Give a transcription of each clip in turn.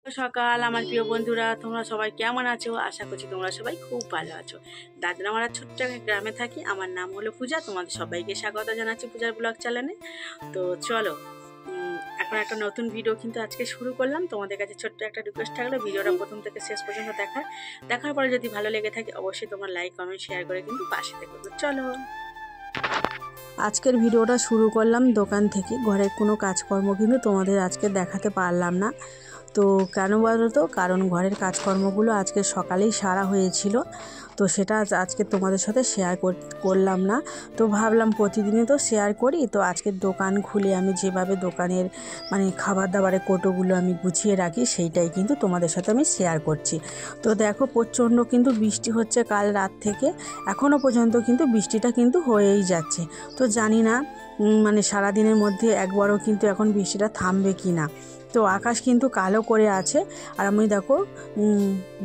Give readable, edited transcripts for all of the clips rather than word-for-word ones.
সকাল আমার প্রিয় বন্ধুরা, তোমরা সবাই কেমন আছো? আশা করছি তোমরা সবাই খুব ভালো আছো। দাদরামারা ছোট্ট একটা গ্রামে থাকি। আমার নাম হলো পূজা। তোমাদের সবাইকে স্বাগত জানাচ্ছি পূজার ব্লগ চ্যানেলে। তো চলো, এখন একটা নতুন ভিডিও কিন্তু আজকে শুরু করলাম। তোমাদের কাছে ছোট্ট একটা রিকোয়েস্ট থাকলো, ভিডিওটা প্রথম থেকে শেষ পর্যন্ত দেখার পরে যদি ভালো লেগে থাকে অবশ্যই তোমরা লাইক কমেন্ট শেয়ার করে কিন্তু পাশে থেকো। তো চলো, আজকের ভিডিওটা শুরু করলাম দোকান থেকে। ঘরের কোনো কাজকর্ম কিন্তু তোমাদের আজকে দেখাতে পারলাম না। তো কেন বলো তো, কারণ ঘরের কাজকর্মগুলো আজকে সকালেই সারা হয়েছিল, তো সেটা আজকে তোমাদের সাথে শেয়ার করলাম না। তো ভাবলাম প্রতিদিনই তো শেয়ার করি। তো আজকে দোকান খুলে আমি যেভাবে দোকানের খাবার দাবারের কোটোগুলো আমি গুছিয়ে রাখি সেইটাই কিন্তু তোমাদের সাথে আমি শেয়ার করছি। তো দেখো, প্রচণ্ড কিন্তু বৃষ্টি হচ্ছে কাল রাত থেকে, এখনও পর্যন্ত কিন্তু বৃষ্টিটা কিন্তু হয়েই যাচ্ছে। তো জানি না সারাদিনের মধ্যে একবারও কিন্তু এখন বৃষ্টিটা থামবে কি না। তো আকাশ কিন্তু কালো করে আছে। আর আমি দেখো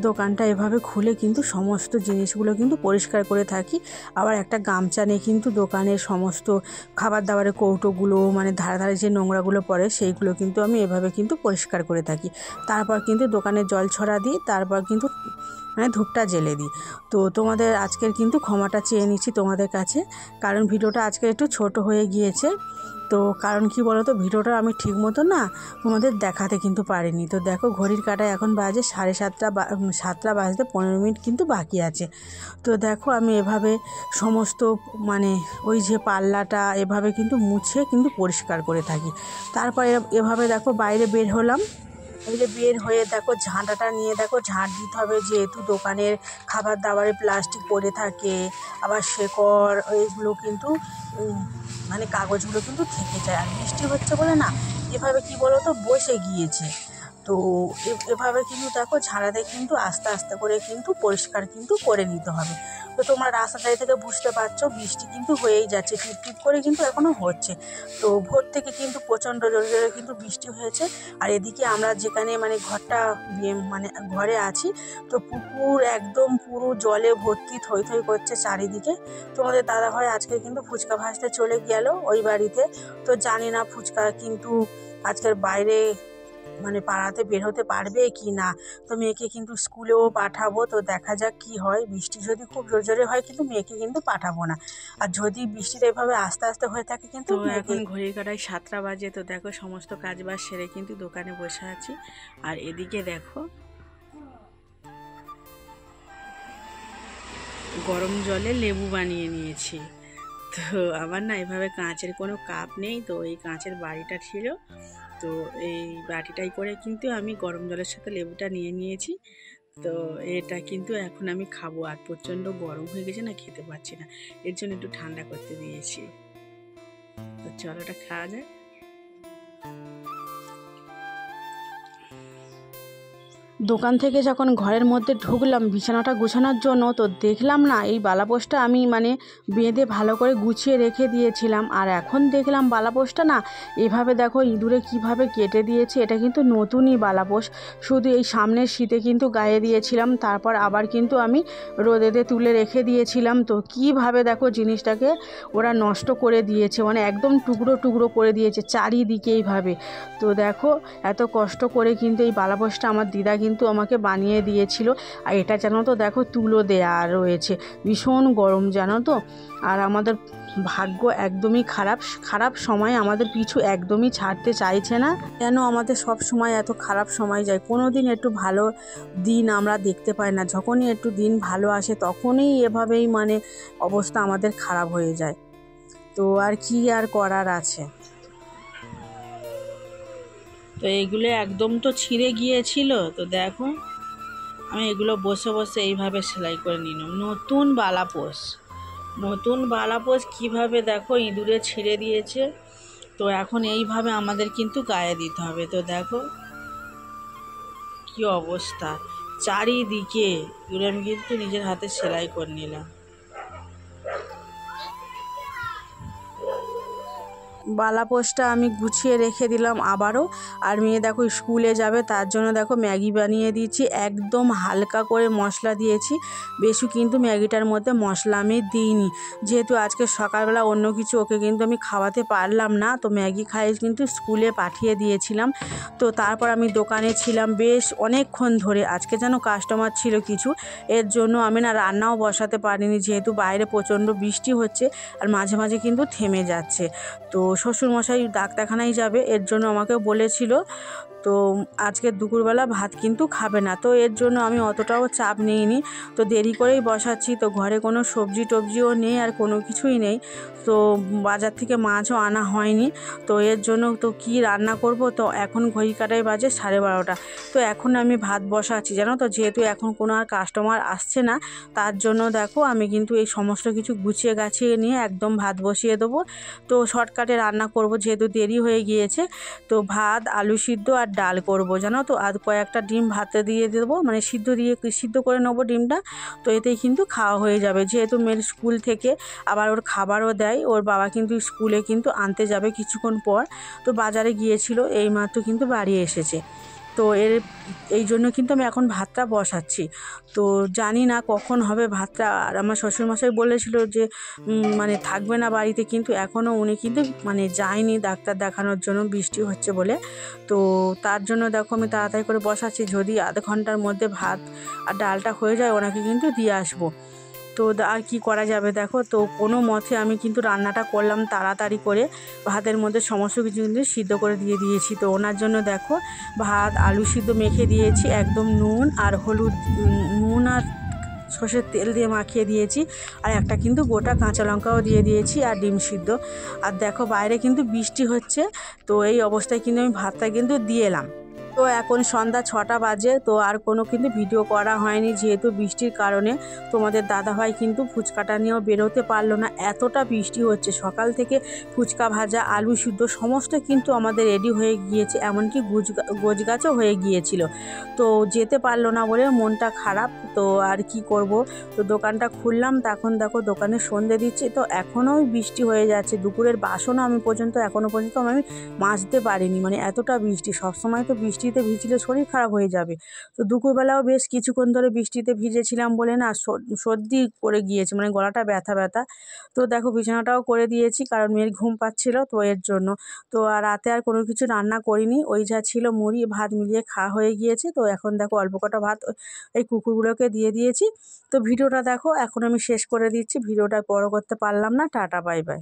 দোকানটা এভাবে খুলে কিন্তু সমস্ত জিনিসগুলো কিন্তু পরিষ্কার করে থাকি। আবার একটা গামছা নিয়ে কিন্তু দোকানের সমস্ত খাবার দাবারের কৌটোগুলো ধারে ধারে যে নোংরাগুলো পড়ে সেইগুলো কিন্তু আমি এভাবে কিন্তু পরিষ্কার করে থাকি। তারপর কিন্তু দোকানে জল ছড়া দিই, তারপর কিন্তু ধূপটা জ্বেলে দিই। তো তোমাদের আজকের কিন্তু ক্ষমাটা চেয়ে নিচ্ছি তোমাদের কাছে, কারণ ভিডিওটা আজকে একটু ছোট হয়ে গিয়েছে। তো কারণ কি বলো তো, ভিডিওটা আমি ঠিক মতো না তোমাদের দেখাতে কিন্তু পারিনি। তো দেখো, ঘড়ির কাঁটায় এখন বাজে 7:30 বাজতে 15 মিনিট কিন্তু বাকি আছে। তো দেখো, আমি এভাবে সমস্ত ওই যে পাল্লাটা এভাবে কিন্তু মুছে কিন্তু পরিষ্কার করে থাকি। তারপর এভাবে দেখো বাইরে বের হলাম। এই যে বের হয়ে দেখো ঝাঁটাটা নিয়ে দেখো ঝাঁট দিতে হবে, যেহেতু দোকানের খাবার দাবারে প্লাস্টিক পড়ে থাকে, আবার শেকড় এইগুলো কিন্তু কাগজগুলো কিন্তু থেকে যায়। আর বৃষ্টি হচ্ছে বলে না এভাবে কি বলো তো বসে গিয়েছে। তো এভাবে কিন্তু দেখো ঝাড়াতে কিন্তু আস্তে আস্তে করে কিন্তু পরিষ্কার কিন্তু করে নিতে হবে। তো তোমরা রাস্তাটাই থেকে বুঝতে পারছো বৃষ্টি কিন্তু হয়েই যাচ্ছে, টিপ টিপ করে কিন্তু এখনও হচ্ছে। তো ভোর থেকে কিন্তু প্রচণ্ড জোরে জোরে কিন্তু বৃষ্টি হয়েছে। আর এদিকে আমরা যেখানে ঘরটা ঘরে আছি, তো পুকুর একদম পুরো জলে ভর্তি, থই থই করছে চারিদিকে। তোমাদের দাদাভাই আজকে কিন্তু ফুচকা ভাজতে চলে গেল ওই বাড়িতে। তো জানি না ফুচকা কিন্তু আজকের বাইরে পাড়াতে বের হতে পারবে কি না। তো মেয়েকে কিন্তু স্কুলেও পাঠাবো, তো দেখা যাক কি হয়। বৃষ্টি যদি খুব জোরে জোরে হয় কিন্তু মেয়েকে কিন্তু পাঠাবো না। আর যদি বৃষ্টিটা এভাবে আস্তে আস্তে হয়ে থাকে কিন্তু এখন ঘড়ির কাঁটায় 7টা বাজে। তো দেখো সমস্ত কাজবাজ সেরে কিন্তু দোকানে বসে আছি। আর এদিকে দেখো গরম জলে লেবু বানিয়ে নিয়েছি। তো আমার না এভাবে কাঁচের কোনো কাপ নেই, তো এই কাঁচের বাটিটা ছিল। তো এই বাটিটাই করে কিন্তু আমি গরম জলের সাথে লেবুটা নিয়ে নিয়েছি। তো এটা কিন্তু এখন আমি খাবো। আর প্রচণ্ড গরম হয়ে গেছে না, খেতে পারছি না, এর জন্য একটু ঠান্ডা করতে দিয়েছি। তো চলো এটা খাওয়া যায়। দোকান থেকে যখন ঘরের মধ্যে ঢুকলাম বিছানাটা গুছানোর জন্য, তো দেখলাম না এই বালাপোষটা আমি বেঁধে ভালো করে গুছিয়ে রেখে দিয়েছিলাম। আর এখন দেখলাম বালাপোষটা না এভাবে দেখো ইঁদুরে কিভাবে কেটে দিয়েছে। এটা কিন্তু নতুনই বালাপোষ, শুধু এই সামনের শীতে কিন্তু গায়ে দিয়েছিলাম, তারপর আবার কিন্তু আমি রোদেতে তুলে রেখে দিয়েছিলাম। তো কিভাবে দেখো জিনিসটাকে ওরা নষ্ট করে দিয়েছে, একদম টুকরো টুকরো করে দিয়েছে চারিদিকে এইভাবে। তো দেখো এত কষ্ট করে কিন্তু এই বালাপোষটা আমার দিদা কিন্তু আমাকে বানিয়ে দিয়েছিল। আর এটা জানো তো দেখো তুলো দেয়া রয়েছে, ভীষণ গরম জানো তো। আর আমাদের ভাগ্য একদমই খারাপ সময় আমাদের পিছু একদমই ছাড়তে চাইছে না। কেন আমাদের সব সময় এত খারাপ সময় যায়, কোনো দিন একটু ভালো দিন আমরা দেখতে পাই না। যখনই একটু দিন ভালো আসে তখনই এভাবেই অবস্থা আমাদের খারাপ হয়ে যায়। তো আর কি আর করার আছে। তো এইগুলো একদম তো ছিঁড়ে গিয়েছিল। তো দেখো আমি এগুলো বসে বসে এইভাবে সেলাই করে নিলাম। নতুন বালাপোষ কীভাবে দেখো ইঁদুরে ছিঁড়ে দিয়েছে। তো এখন এইভাবে আমাদের কিন্তু গায়ে দিতে হবে। তো দেখো কি অবস্থা চারিদিকে, এগুলো আমি কিন্তু নিজের হাতে সেলাই করে নিলাম। বালাপোস্টটা আমি গুছিয়ে রেখে দিলাম আবারও। আর মেয়ে দেখো স্কুলে যাবে, তার জন্য দেখো ম্যাগি বানিয়ে দিয়েছি, একদম হালকা করে মশলা দিয়েছি, বেশি কিন্তু ম্যাগিটার মধ্যে মশলা আমি দিইনি, যেহেতু আজকে সকালবেলা অন্য কিছু ওকে কিন্তু আমি খাওয়াতে পারলাম না, তো ম্যাগি খাইয়ে কিন্তু স্কুলে পাঠিয়ে দিয়েছিলাম। তো তারপর আমি দোকানে ছিলাম বেশ অনেকক্ষণ ধরে, আজকে যেন কাস্টমার ছিল কিছু, এর জন্য আমি না রান্নাও বসাতে পারিনি, যেহেতু বাইরে প্রচণ্ড বৃষ্টি হচ্ছে আর মাঝে মাঝে কিন্তু থেমে যাচ্ছে। তো শ্বশুরমশাই ডাক্তারখানায় যাবে, এর জন্য আমাকে বলেছিল, তো আজকে দুপুরবেলা ভাত কিন্তু খাবে না, তো এর জন্য আমি অতটাও চাপ নিইনি, তো দেরি করেই বসাচ্ছি। তো ঘরে কোনো সবজি টবজিও নেই আর কোনো কিছুই নেই, তো বাজার থেকে মাছও আনা হয়নি, তো এর জন্য তো কি রান্না করব। তো এখন ঘড়ি কাটায় বাজে 12:30, তো এখন আমি ভাত বসাচ্ছি জানো তো, যেহেতু এখন কোনো আর কাস্টমার আসছে না, তার জন্য দেখো আমি কিন্তু এই সমস্ত কিছু গুছিয়ে গাছিয়ে নিয়ে একদম ভাত বসিয়ে দেবো। তো শর্টকাটে রান্না করব, যেহেতু দেরি হয়ে গিয়েছে। তো ভাত, আলু সিদ্ধ আর ডাল করব জানো তো, আর কয়েকটা ডিম ভাতে দিয়ে দেবো, মানে সিদ্ধ করে নেবো ডিমটা, তো এতেই কিন্তু খাওয়া হয়ে যাবে। যেহেতু মেয়ের স্কুল থেকে আবার ওর খাবারও দেয়, ওর বাবা কিন্তু স্কুলে কিন্তু আনতে যাবে কিছুক্ষণ পর, তো বাজারে গিয়েছিল, এইমাত্র কিন্তু বাড়ি এসেছে। তো এই জন্য কিন্তু আমি এখন ভাতটা বসাচ্ছি। তো জানি না কখন হবে ভাতটা, আর আমার শ্বশুরমশাই বলেছিল যে মানে থাকবে না বাড়িতে, কিন্তু এখনও উনি কিন্তু মানে যায়নি ডাক্তার দেখানোর জন্য, বৃষ্টি হচ্ছে বলে। তো তার জন্য দেখো আমি তাড়াতাড়ি করে বসাচ্ছি, যদি আধ ঘন্টার মধ্যে ভাত আর ডালটা হয়ে যায় ওনাকে কিন্তু দিয়ে আসবো। তো আর কি করা যাবে দেখো, তো কোনো মতে আমি কিন্তু রান্নাটা করলাম তাড়াতাড়ি করে, ভাতের মধ্যে সমস্ত কিছু কিন্তু সিদ্ধ করে দিয়ে দিয়েছি। তো ওনার জন্য দেখো ভাত আলু সিদ্ধ মেখে দিয়েছি, একদম নুন আর হলুদ, নুন আর সর্ষের তেল দিয়ে মাখিয়ে দিয়েছি, আর একটা কিন্তু গোটা কাঁচা লঙ্কাও দিয়ে দিয়েছি, আর ডিম সিদ্ধ। আর দেখো বাইরে কিন্তু বৃষ্টি হচ্ছে, তো এই অবস্থায় কিন্তু আমি ভাতটা কিন্তু দিয়ে এলাম। তো এখন সন্ধ্যা 6টা বাজে, তো আর কোনো কিন্তু ভিডিও করা হয়নি, যেহেতু বৃষ্টির কারণে তোমাদের দাদাভাই কিন্তু ফুচকাটা নিয়েও বেরোতে পারলো না, এতটা বৃষ্টি হচ্ছে। সকাল থেকে ফুচকা ভাজা আলু সিদ্ধ সমস্ত কিন্তু আমাদের রেডি হয়ে গিয়েছে, এমনকি গোছগাছও হয়ে গিয়েছিল, তো যেতে পারলো না বলে মনটা খারাপ। তো আর কি করব, তো দোকানটা খুললাম, তখন দেখো দোকানে সন্ধে দিচ্ছে, তো এখনও বৃষ্টি হয়ে যাচ্ছে, দুপুরের বাসনও আমি এখনও পর্যন্ত আমি মাজতে পারিনি, মানে এতটা বৃষ্টি। সবসময় তো বৃষ্টিতে ভিজলে শরীর খারাপ হয়ে যাবে, তো দুপুরবেলাও বেশ কিছুক্ষণ ধরে বৃষ্টিতে ভিজেছিলাম বলে না সর্দি করে গিয়েছে, মানে গলাটা ব্যথা ব্যথা। তো দেখো বিছানাটাও করে দিয়েছি, কারণ মেয়ের ঘুম পাচ্ছিল, তো এর জন্য। তো আর রাতে আর কোনো কিছু রান্না করিনি, ওই যা ছিল মুড়ি ভাত মিলিয়ে খাওয়া হয়ে গিয়েছে। তো এখন দেখো অল্প কটা ভাত এই কুকুরগুলোকে দিয়ে দিয়েছি। তো ভিডিওটা দেখো এখন আমি শেষ করে দিচ্ছি, ভিডিওটা বড় করতে পারলাম না, টাটা বাই বাই।